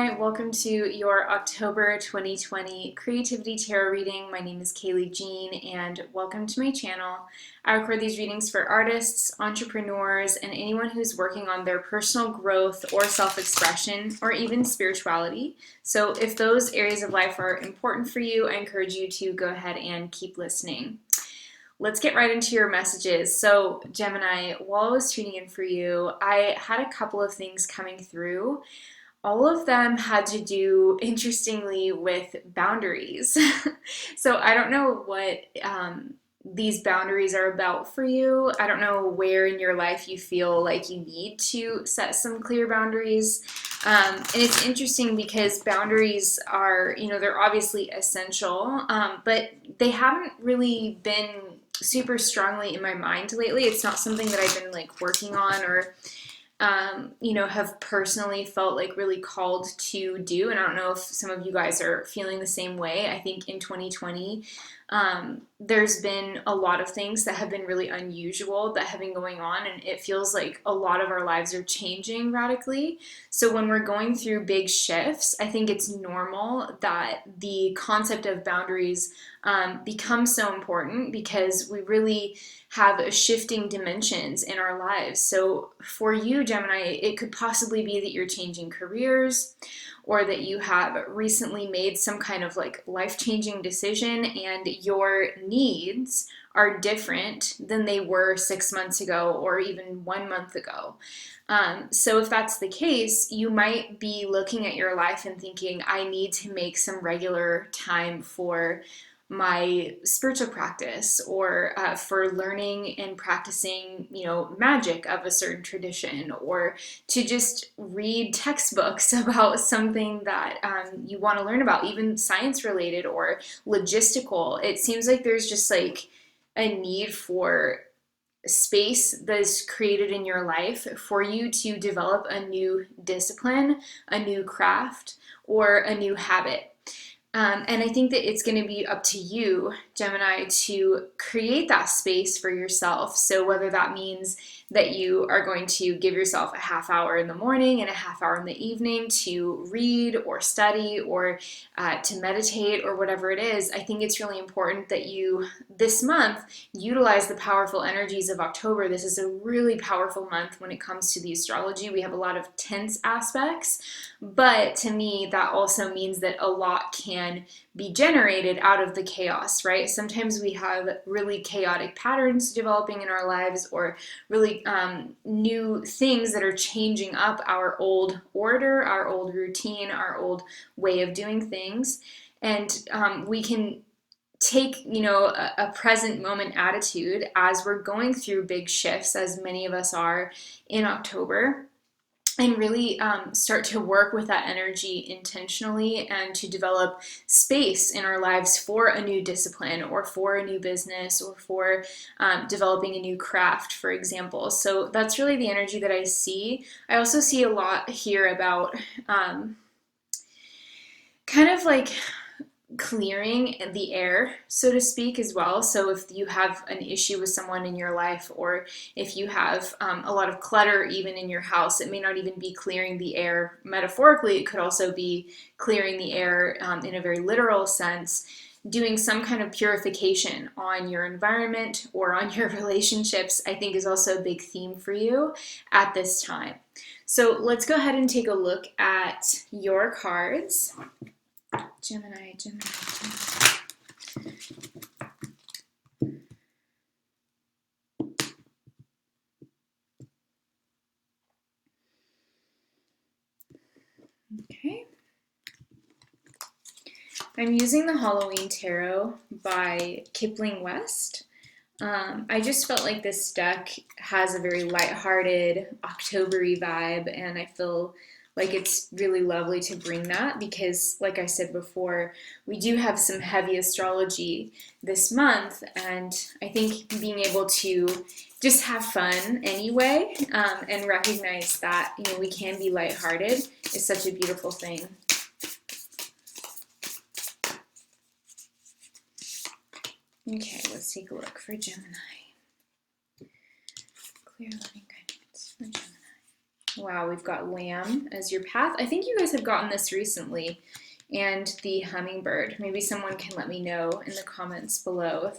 Gemini, welcome to your October 2020 Creativity Tarot reading. My name is Kaylee Jean and welcome to my channel. I record these readings for artists, entrepreneurs, and anyone who's working on their personal growth or self-expression or even spirituality. So if those areas of life are important for you, I encourage you to go ahead and keep listening. Let's get right into your messages. So Gemini, while I was tuning in for you, I had a couple of things coming through. All of them had to do, interestingly, with boundaries. So I don't know what these boundaries are about for you. I don't know where in your life you feel like you need to set some clear boundaries. And it's interesting because boundaries are, they're obviously essential, but they haven't really been super strongly in my mind lately. It's not something that I've been like working on or have personally felt like really called to do. And I don't know if some of you guys are feeling the same way. I think in 2020, there's been a lot of things that have been really unusual that have been going on, and it feels like a lot of our lives are changing radically. So when we're going through big shifts, I think it's normal that the concept of boundaries becomes so important because we really have shifting dimensions in our lives. So for you, Gemini, it could possibly be that you're changing careers, or that you have recently made some kind of like life-changing decision and your needs are different than they were 6 months ago or even 1 month ago. So if that's the case, you might be looking at your life and thinking, I need to make some regular time for my spiritual practice, or for learning and practicing, magic of a certain tradition, or to just read textbooks about something that you want to learn about, even science related or logistical. It seems like there's just like a need for space that is created in your life for you to develop a new discipline, a new craft, or a new habit. And I think that it's going to be up to you, Gemini, to create that space for yourself. So whether that means that you are going to give yourself a half hour in the morning and a half hour in the evening to read or study or to meditate or whatever it is, I think it's really important that you, this month, utilize the powerful energies of October. This is a really powerful month when it comes to the astrology. We have a lot of tense aspects, but to me, that also means that a lot can be generated out of the chaos, right? Sometimes we have really chaotic patterns developing in our lives, or really new things that are changing up our old order, our old routine, our old way of doing things. And we can take, a present moment attitude as we're going through big shifts, as many of us are in October, and really start to work with that energy intentionally and to develop space in our lives for a new discipline or for a new business or for developing a new craft, for example. So that's really the energy that I see. I also see a lot here about kind of like clearing the air, so to speak, as well. So if you have an issue with someone in your life, or if you have a lot of clutter even in your house, it may not even be clearing the air metaphorically. It could also be clearing the air in a very literal sense, doing some kind of purification on your environment or on your relationships, I think is also a big theme for you at this time. So let's go ahead and take a look at your cards. Gemini. Okay. I'm using the Halloween Tarot by Kipling West. I just felt like this deck has a very lighthearted, October-y vibe, and I feel like it's really lovely to bring that because, like I said before, we do have some heavy astrology this month, and I think being able to just have fun anyway, and recognize that, we can be lighthearted is such a beautiful thing. Okay, let's take a look for Gemini. Clear loving guidance for Gemini. Wow, we've got lamb as your path. I think you guys have gotten this recently. And the hummingbird. Maybe someone can let me know in the comments below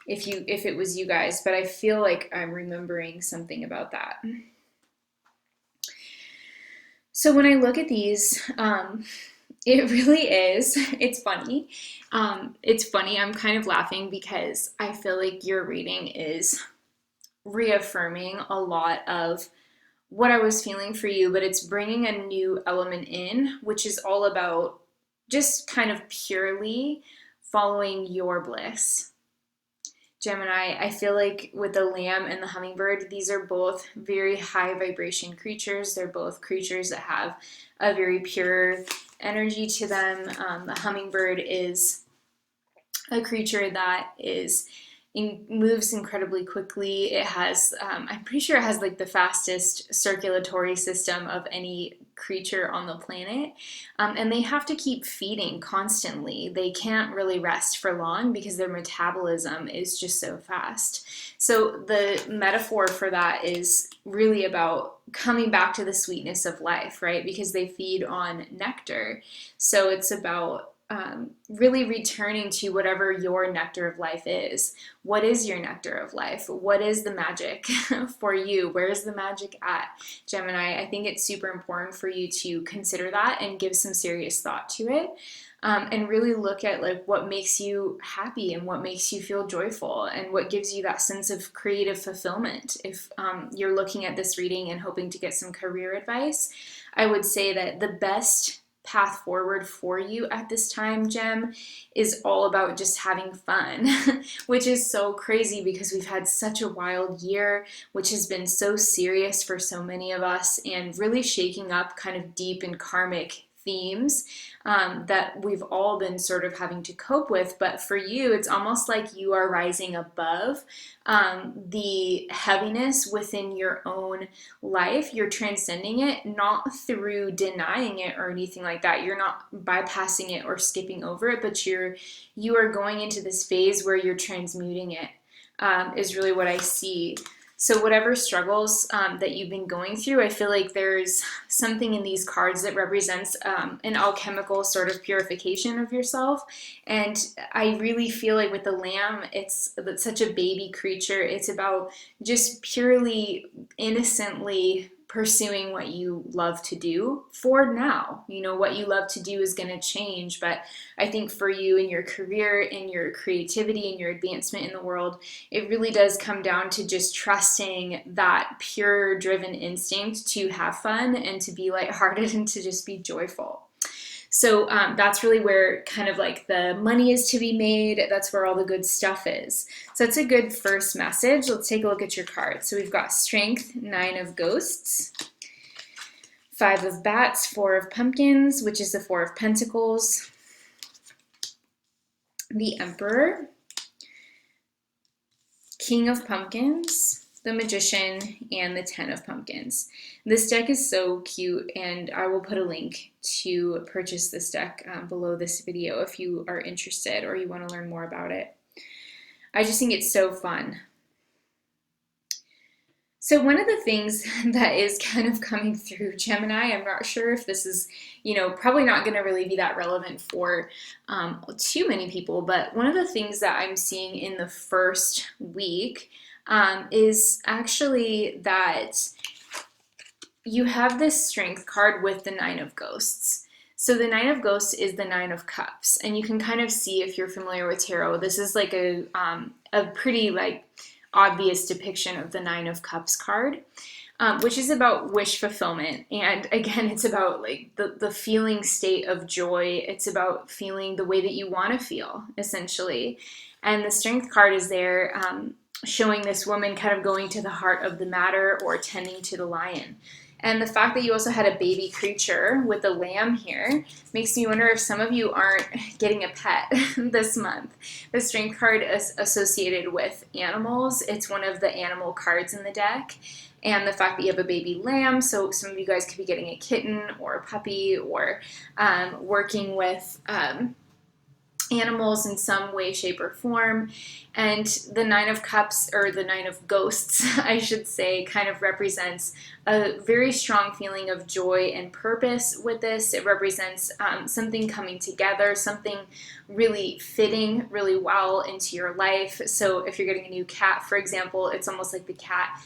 if it was you guys, but I feel like I'm remembering something about that. So when I look at these, it really is, it's funny. It's funny, I'm kind of laughing because I feel like your reading is reaffirming a lot of what I was feeling for you, but it's bringing a new element in, which is all about just kind of purely following your bliss. Gemini, I feel like with the lamb and the hummingbird, these are both very high vibration creatures. They're both creatures that have a very pure energy to them. The hummingbird is a creature that moves incredibly quickly. It has, I'm pretty sure it has like the fastest circulatory system of any creature on the planet. And they have to keep feeding constantly. They can't really rest for long because their metabolism is just so fast. So the metaphor for that is really about coming back to the sweetness of life, right? Because they feed on nectar. So it's about really returning to whatever your nectar of life is. What is your nectar of life? What is the magic for you? Where is the magic at, Gemini? I think it's super important for you to consider that and give some serious thought to it. And really look at like what makes you happy and what makes you feel joyful and what gives you that sense of creative fulfillment. If you're looking at this reading and hoping to get some career advice, I would say that the best path forward for you at this time, Gem, is all about just having fun, which is so crazy because we've had such a wild year, which has been so serious for so many of us and really shaking up kind of deep and karmic themes that we've all been sort of having to cope with. But for you, it's almost like you are rising above the heaviness within your own life. You're transcending it, not through denying it or anything like that. You're not bypassing it or skipping over it, but you are going into this phase where you're transmuting it, is really what I see. So whatever struggles that you've been going through, I feel like there's something in these cards that represents an alchemical sort of purification of yourself. And I really feel like with the lamb, it's such a baby creature. It's about just purely innocently pursuing what you love to do for now. You know, what you love to do is going to change, but I think for you in your career, in your creativity, in your advancement in the world, it really does come down to just trusting that pure driven instinct to have fun and to be lighthearted and to just be joyful. So that's really where kind of like the money is to be made. That's where all the good stuff is. So that's a good first message. Let's take a look at your cards. So we've got Strength, 9 of Ghosts, 5 of Bats, 4 of Pumpkins, which is the 4 of Pentacles, the Emperor, King of Pumpkins, the Magician, and the 10 of Pumpkins. This deck is so cute, and I will put a link to purchase this deck below this video if you are interested or you want to learn more about it. I just think it's so fun. So one of the things that is kind of coming through Gemini, I'm not sure if this is, probably not going to really be that relevant for too many people, but one of the things that I'm seeing in the first week is actually that you have this Strength card with the 9 of Ghosts. So the 9 of Ghosts is the 9 of Cups, and you can kind of see if you're familiar with tarot, this is like a pretty obvious depiction of the 9 of Cups card, which is about wish fulfillment. And again, it's about the feeling state of joy. It's about feeling the way that you want to feel, essentially. And the Strength card is there showing this woman kind of going to the heart of the matter or tending to the lion. And the fact that you also had a baby creature with the lamb here makes me wonder if some of you aren't getting a pet this month. The Strength card is associated with animals. It's one of the animal cards in the deck. And the fact that you have a baby lamb, so some of you guys could be getting a kitten or a puppy or working with animals in some way, shape, or form. And the 9 of Cups, or the 9 of Ghosts, I should say, kind of represents a very strong feeling of joy and purpose with this. It represents something coming together, something really fitting really well into your life. So if you're getting a new cat, for example, it's almost like the cat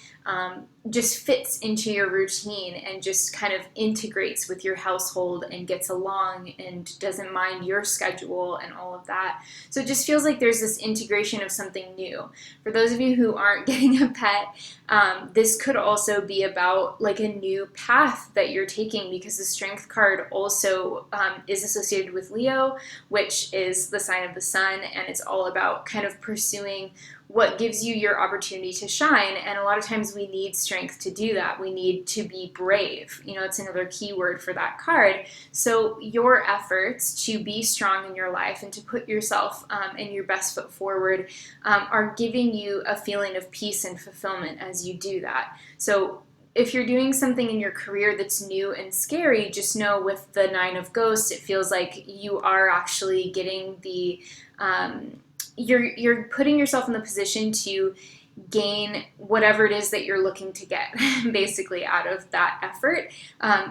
just fits into your routine and just kind of integrates with your household and gets along and doesn't mind your schedule and all of that. So it just feels like there's this integration of something new. For those of you who aren't getting a pet, this could also be about like a new path that you're taking, because the Strength card also is associated with Leo, which is the sign of the sun, and it's all about kind of pursuing what gives you your opportunity to shine. And a lot of times we need strength to do that. We need to be brave. It's another key word for that card. So your efforts to be strong in your life and to put yourself and your best foot forward are giving you a feeling of peace and fulfillment as you do that. So if you're doing something in your career that's new and scary, just know with the Nine of Ghosts, it feels like you are actually getting the you're putting yourself in the position to gain whatever it is that you're looking to get basically out of that effort,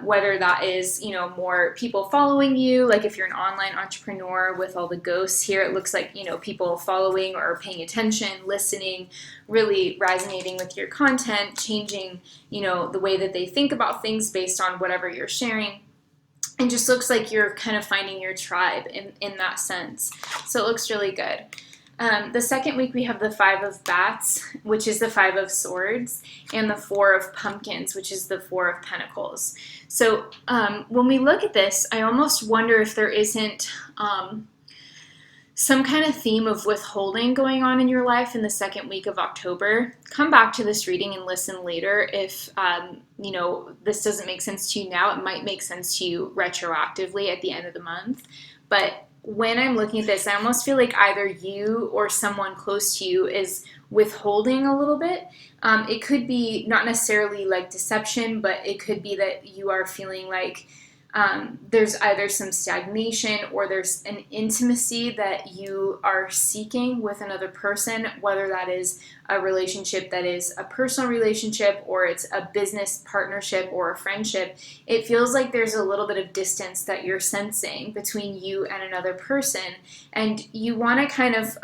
whether that is more people following you. Like if you're an online entrepreneur with all the ghosts here, it looks like people following or paying attention, listening, really resonating with your content, changing the way that they think about things based on whatever you're sharing. And just looks like you're kind of finding your tribe in that sense. So it looks really good. The second week we have the Five of Bats, which is the Five of Swords, and the Four of Pumpkins, which is the Four of Pentacles. So when we look at this, I almost wonder if there isn't some kind of theme of withholding going on in your life in the second week of October. Come back to this reading and listen later. If this doesn't make sense to you now, it might make sense to you retroactively at the end of the month. But when I'm looking at this, I almost feel like either you or someone close to you is withholding a little bit. It could be not necessarily like deception, but it could be that you are feeling like there's either some stagnation or there's an intimacy that you are seeking with another person, whether that is a relationship that is a personal relationship or it's a business partnership or a friendship. It feels like there's a little bit of distance that you're sensing between you and another person, and you want to kind of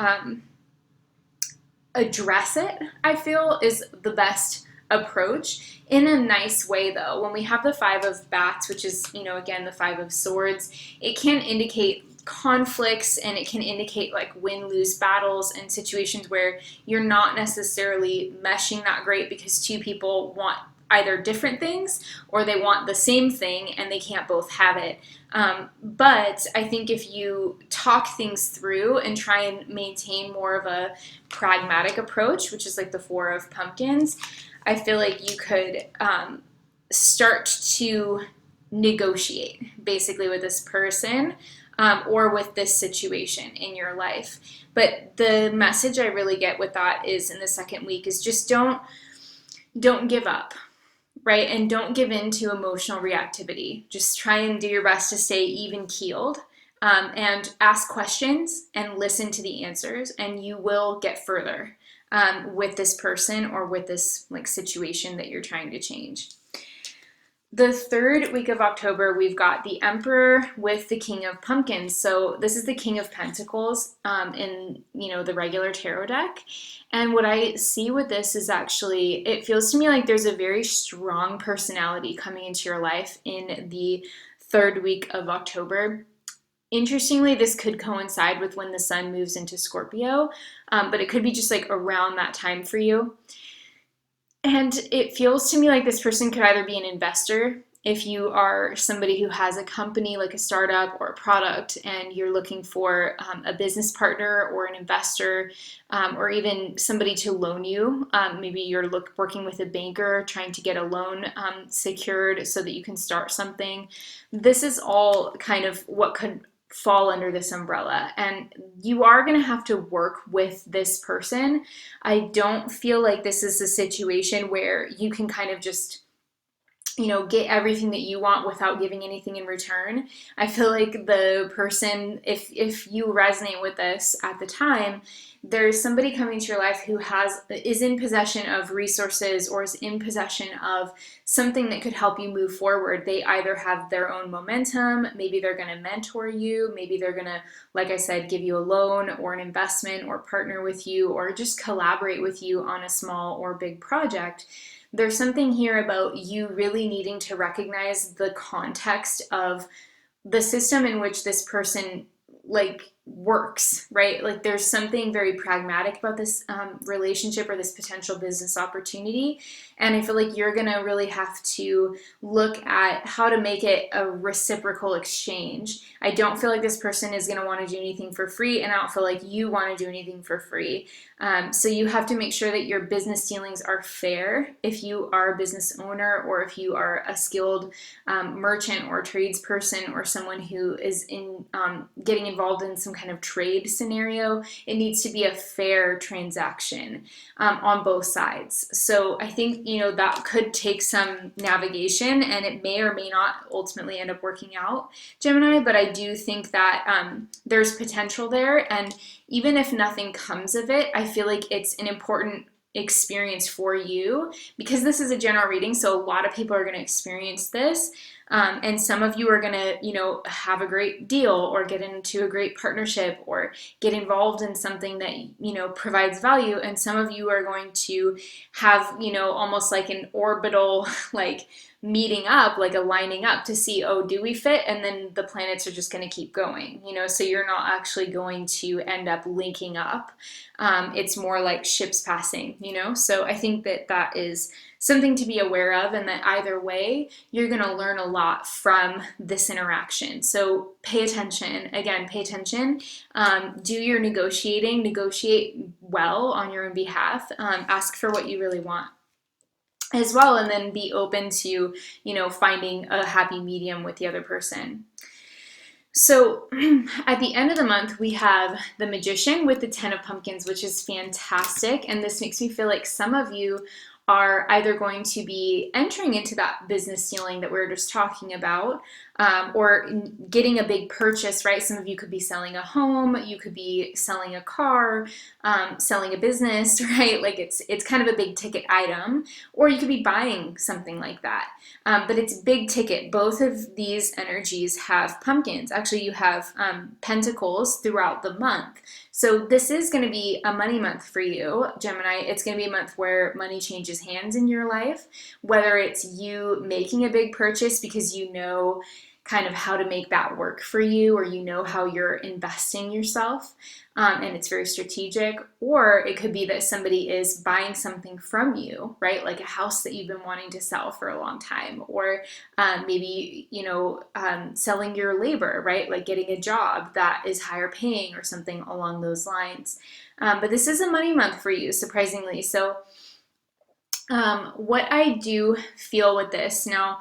address it, I feel, is the best approach in a nice way. Though when we have the Five of Bats, which is again the Five of Swords, it can indicate conflicts and it can indicate like win-lose battles and situations where you're not necessarily meshing that great because two people want either different things or they want the same thing and they can't both have it. But I think if you talk things through and try and maintain more of a pragmatic approach, which is like the Four of Pumpkins, I feel like you could start to negotiate basically with this person or with this situation in your life. But the message I really get with that is in the second week is just don't give up, right? And don't give in to emotional reactivity. Just try and do your best to stay even keeled and ask questions and listen to the answers, and you will get further with this person or with this like situation that you're trying to change. The third week of October, we've got the Emperor with the King of Pumpkins. So this is the King of Pentacles in the regular tarot deck. And what I see with this is actually, it feels to me like there's a very strong personality coming into your life in the third week of October. Interestingly, this could coincide with when the sun moves into Scorpio, but it could be just like around that time for you. And it feels to me like this person could either be an investor, if you are somebody who has a company like a startup or a product and you're looking for a business partner or an investor or even somebody to loan you. Maybe you're working with a banker trying to get a loan secured so that you can start something. This is all kind of what could fall under this umbrella, and you are going to have to work with this person. I don't feel like this is a situation where you can kind of just get everything that you want without giving anything in return. I feel like the person, if you resonate with this at the time, there's somebody coming to your life who is in possession of resources or is in possession of something that could help you move forward. They either have their own momentum, maybe they're going to mentor you, maybe they're going to, like I said, give you a loan or an investment or partner with you or just collaborate with you on a small or big project. There's something here about you really needing to recognize the context of the system in which this person works, right? Like there's something very pragmatic about this relationship or this potential business opportunity. And I feel like you're gonna really have to look at how to make it a reciprocal exchange. I don't feel like this person is gonna wanna do anything for free, and I don't feel like you wanna do anything for free. So you have to make sure that your business dealings are fair if you are a business owner or if you are a skilled merchant or tradesperson or someone who is in getting involved in some kind of trade scenario. It needs to be a fair transaction on both sides. So I think, that could take some navigation, and it may or may not ultimately end up working out, Gemini, but I do think that there's potential there. And even if nothing comes of it, I feel like it's an important experience for you, because this is a general reading, so a lot of people are going to experience this, and some of you are going to have a great deal or get into a great partnership or get involved in something that provides value, and some of you are going to have almost like an orbital meeting up, like aligning up to see, oh, do we fit? And then the planets are just going to keep going, so you're not actually going to end up linking up. It's more like ships passing, so I think that is something to be aware of, and that either way, you're going to learn a lot from this interaction. So pay attention. Again, pay attention. Do your negotiating. Negotiate well on your own behalf. Ask for what you really want as well, and then be open to, finding a happy medium with the other person. So at the end of the month, we have the Magician with the 10 of Pumpkins, which is fantastic. And this makes me feel like some of you are either going to be entering into that business dealing that we were just talking about, or getting a big purchase, right? Some of you could be selling a home, you could be selling a car, selling a business, right? Like it's kind of a big ticket item, or you could be buying something like that. But it's big ticket. Both of these energies have pumpkins. Actually, you have pentacles throughout the month. So this is going to be a money month for you, Gemini. It's going to be a month where money changes hands in your life, whether it's you making a big purchase because you know kind of how to make that work for you, or you know how you're investing yourself, and it's very strategic, or it could be that somebody is buying something from you, right? Like a house that you've been wanting to sell for a long time, or maybe, selling your labor, right? Like getting a job that is higher paying or something along those lines. But this is a money month for you, surprisingly. So what I do feel with this now,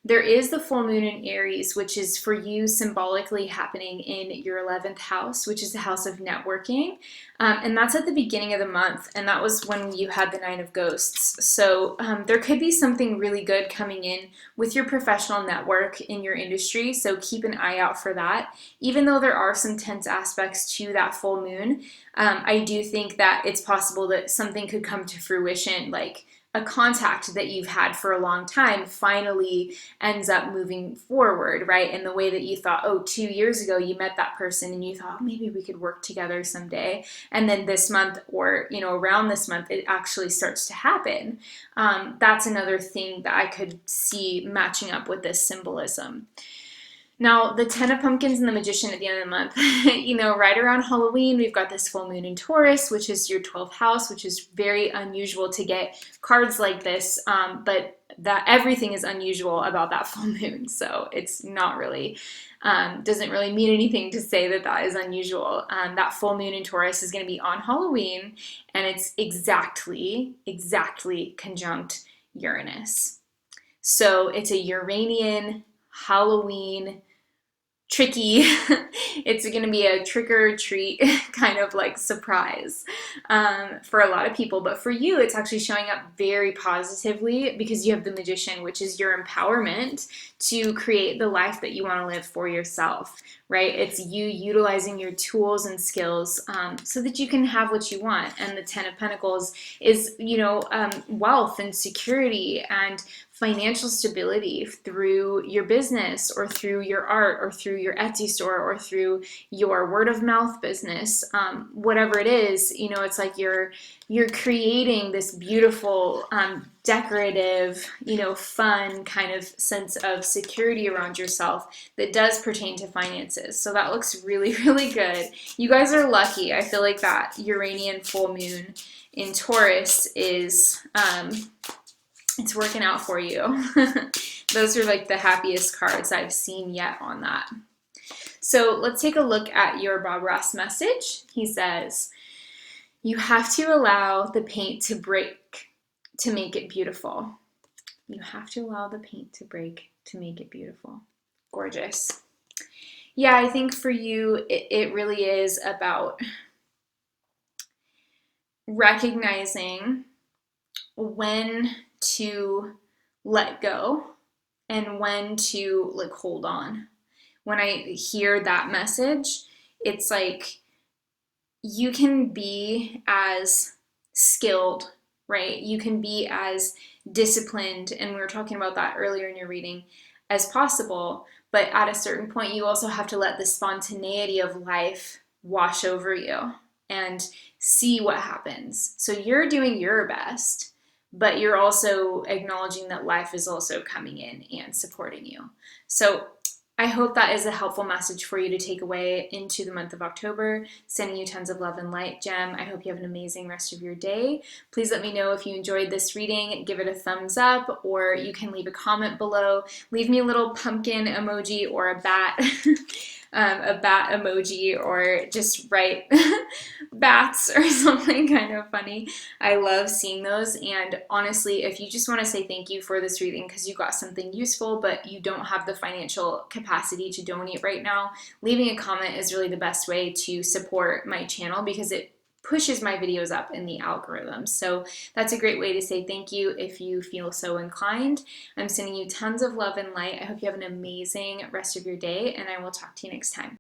there is the full moon in Aries, which is for you symbolically happening in your 11th house, which is the house of networking. And that's at the beginning of the month. And that was when you had the 9 of Ghosts. So there could be something really good coming in with your professional network in your industry. So keep an eye out for that. Even though there are some tense aspects to that full moon, I do think that it's possible that something could come to fruition, like a contact that you've had for a long time finally ends up moving forward, right? In the way that you thought, 2 years ago you met that person and you thought, maybe we could work together someday. And then this month, or around this month, it actually starts to happen. That's another thing that I could see matching up with this symbolism. Now, the 10 of Pumpkins and the Magician at the end of the month, right around Halloween, we've got this full moon in Taurus, which is your 12th house, which is very unusual to get cards like this, but that everything is unusual about that full moon. So it's not really, doesn't really mean anything to say that is unusual. That full moon in Taurus is going to be on Halloween, and it's exactly conjunct Uranus. So it's a Uranian Halloween tricky. It's going to be a trick or treat kind of like surprise for a lot of people. But for you, it's actually showing up very positively because you have the Magician, which is your empowerment to create the life that you want to live for yourself, right? It's you utilizing your tools and skills so that you can have what you want. And the Ten of Pentacles is, wealth and security and financial stability through your business or through your art or through your Etsy store or through your word of mouth business, whatever it is. It's like you're creating this beautiful, decorative, fun kind of sense of security around yourself that does pertain to finances. So that looks really, really good. You guys are lucky. I feel like that Uranian full moon in Taurus is it's working out for you. Those are like the happiest cards I've seen yet on that. So let's take a look at your Bob Ross message. He says, you have to allow the paint to break to make it beautiful. You have to allow the paint to break to make it beautiful. Gorgeous. Yeah, I think for you, it really is about recognizing when to let go and when to like hold on. When I hear that message, it's like you can be as skilled, right? You can be as disciplined, and we were talking about that earlier in your reading, as possible. But at a certain point, you also have to let the spontaneity of life wash over you and see what happens. So you're doing your best, but you're also acknowledging that life is also coming in and supporting you. So I hope that is a helpful message for you to take away into the month of October. Sending you tons of love and light, Gem. I hope you have an amazing rest of your day. Please let me know if you enjoyed this reading. Give it a thumbs up, or you can leave a comment below. Leave me a little pumpkin emoji or a bat. A bat emoji, or just write bats or something kind of funny. I love seeing those. And honestly, if you just want to say thank you for this reading because you got something useful, but you don't have the financial capacity to donate right now, leaving a comment is really the best way to support my channel because it pushes my videos up in the algorithm. So that's a great way to say thank you if you feel so inclined. I'm sending you tons of love and light. I hope you have an amazing rest of your day, and I will talk to you next time.